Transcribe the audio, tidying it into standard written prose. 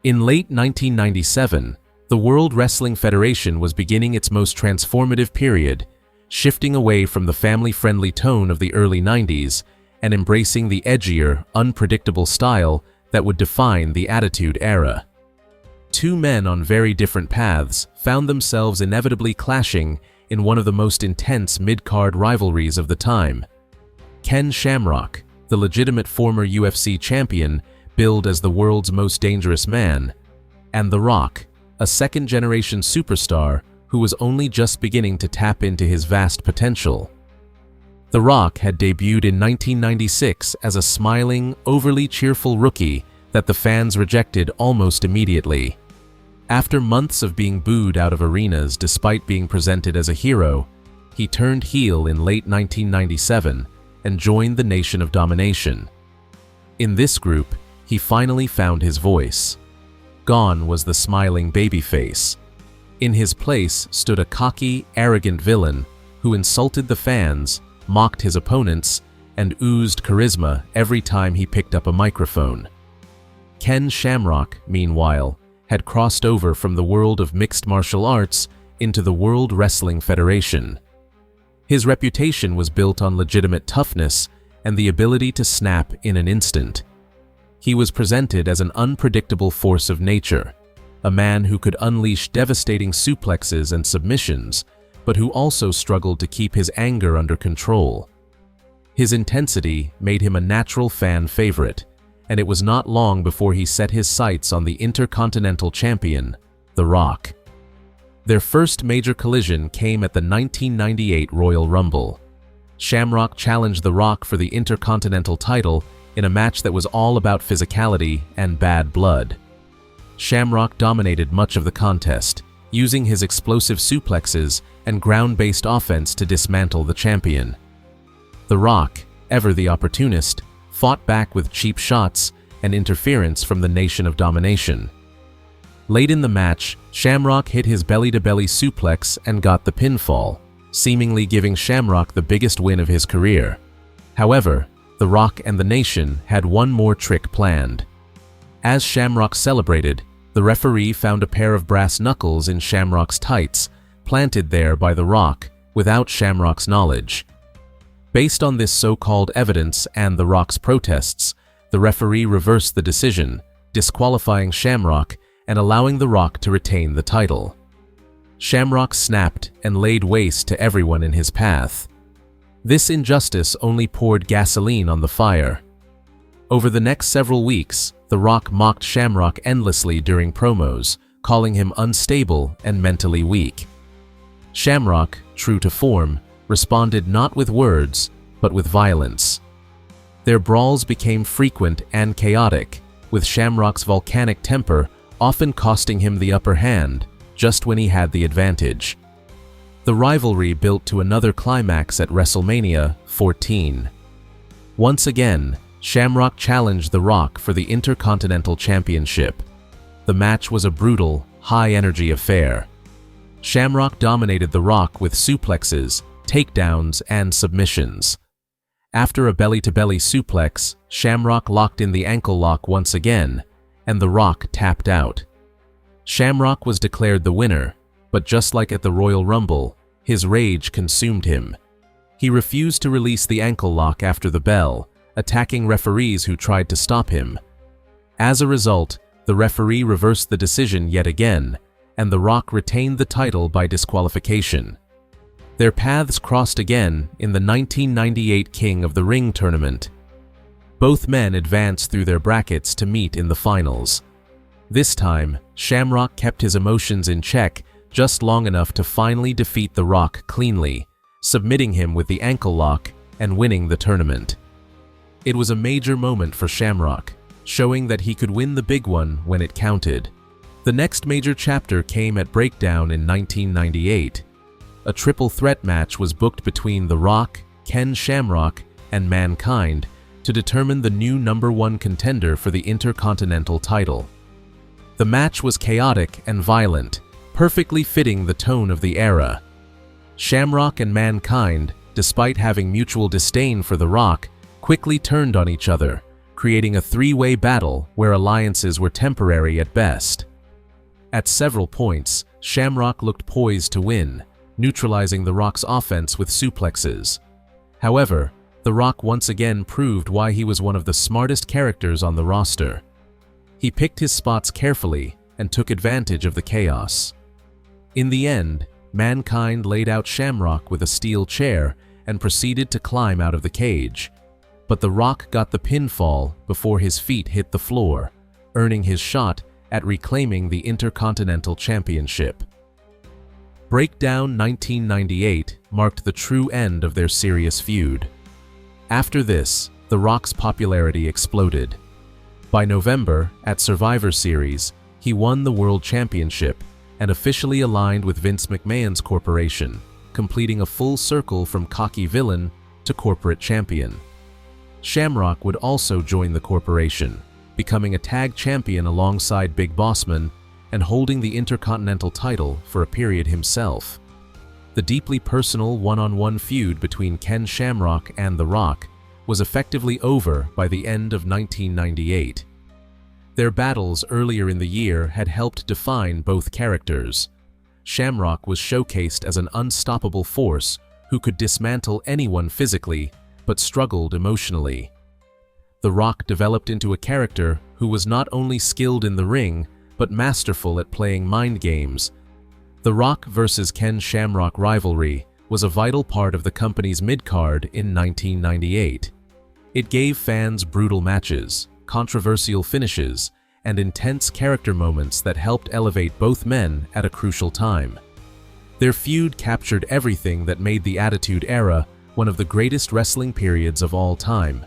In late 1997, the World Wrestling Federation was beginning its most transformative period, shifting away from the family-friendly tone of the early 90s and embracing the edgier, unpredictable style that would define the Attitude Era. Two men on very different paths found themselves inevitably clashing in one of the most intense mid-card rivalries of the time. Ken Shamrock, the legitimate former UFC champion billed as the world's most dangerous man, and The Rock, a second-generation superstar who was only just beginning to tap into his vast potential. The Rock had debuted in 1996 as a smiling, overly cheerful rookie that the fans rejected almost immediately. After months of being booed out of arenas despite being presented as a hero, he turned heel in late 1997 and joined the Nation of Domination. In this group, he finally found his voice. Gone was the smiling babyface. In his place stood a cocky, arrogant villain who insulted the fans, mocked his opponents, and oozed charisma every time he picked up a microphone. Ken Shamrock, meanwhile, had crossed over from the world of mixed martial arts into the World Wrestling Federation. His reputation was built on legitimate toughness and the ability to snap in an instant. He was presented as an unpredictable force of nature, a man who could unleash devastating suplexes and submissions, but who also struggled to keep his anger under control. His intensity made him a natural fan favorite, and it was not long before he set his sights on the Intercontinental Champion, The Rock. Their first major collision came at the 1998 Royal Rumble. Shamrock challenged The Rock for the Intercontinental title in a match that was all about physicality and bad blood. Shamrock dominated much of the contest, using his explosive suplexes and ground-based offense to dismantle the champion. The Rock, ever the opportunist, fought back with cheap shots and interference from the Nation of Domination. Late in the match, Shamrock hit his belly-to-belly suplex and got the pinfall, seemingly giving Shamrock the biggest win of his career. However, The Rock and the Nation had one more trick planned. As Shamrock celebrated, the referee found a pair of brass knuckles in Shamrock's tights, planted there by The Rock, without Shamrock's knowledge. Based on this so-called evidence and The Rock's protests, the referee reversed the decision, disqualifying Shamrock and allowing The Rock to retain the title. Shamrock snapped and laid waste to everyone in his path. This injustice only poured gasoline on the fire. Over the next several weeks, The Rock mocked Shamrock endlessly during promos, calling him unstable and mentally weak. Shamrock, true to form, responded not with words, but with violence. Their brawls became frequent and chaotic, with Shamrock's volcanic temper often costing him the upper hand, just when he had the advantage. The rivalry built to another climax at WrestleMania 14. Once again, Shamrock challenged The Rock for the Intercontinental Championship. The match was a brutal, high-energy affair. Shamrock dominated The Rock with suplexes, takedowns, and submissions. After a belly-to-belly suplex, Shamrock locked in the ankle lock once again, and The Rock tapped out. Shamrock was declared the winner, but just like at the Royal Rumble, his rage consumed him. He refused to release the ankle lock after the bell, attacking referees who tried to stop him. As a result, the referee reversed the decision yet again, and The Rock retained the title by disqualification. Their paths crossed again in the 1998 King of the Ring tournament. Both men advanced through their brackets to meet in the finals. This time, Shamrock kept his emotions in check just long enough to finally defeat The Rock cleanly, submitting him with the ankle lock and winning the tournament. It was a major moment for Shamrock, showing that he could win the big one when it counted. The next major chapter came at Breakdown in 1998. A triple threat match was booked between The Rock, Ken Shamrock, and Mankind to determine the new #1 contender for the Intercontinental title. The match was chaotic and violent, perfectly fitting the tone of the era. Shamrock and Mankind, despite having mutual disdain for The Rock, quickly turned on each other, creating a three-way battle where alliances were temporary at best. At several points, Shamrock looked poised to win, neutralizing The Rock's offense with suplexes. However, The Rock once again proved why he was one of the smartest characters on the roster. He picked his spots carefully and took advantage of the chaos. In the end, Mankind laid out Shamrock with a steel chair and proceeded to climb out of the cage. But The Rock got the pinfall before his feet hit the floor, earning his shot at reclaiming the Intercontinental Championship. Breakdown 1998 marked the true end of their serious feud. After this, The Rock's popularity exploded. By November, at Survivor Series, he won the World Championship and officially aligned with Vince McMahon's corporation, completing a full circle from cocky villain to corporate champion. Shamrock would also join the corporation, becoming a tag champion alongside Big Bossman and holding the Intercontinental title for a period himself. The deeply personal one-on-one feud between Ken Shamrock and The Rock was effectively over by the end of 1998. Their battles earlier in the year had helped define both characters. Shamrock was showcased as an unstoppable force who could dismantle anyone physically but struggled emotionally. The Rock developed into a character who was not only skilled in the ring but masterful at playing mind games. The Rock vs. Ken Shamrock rivalry was a vital part of the company's mid-card in 1998. It gave fans brutal matches, controversial finishes, and intense character moments that helped elevate both men at a crucial time. Their feud captured everything that made the Attitude Era one of the greatest wrestling periods of all time.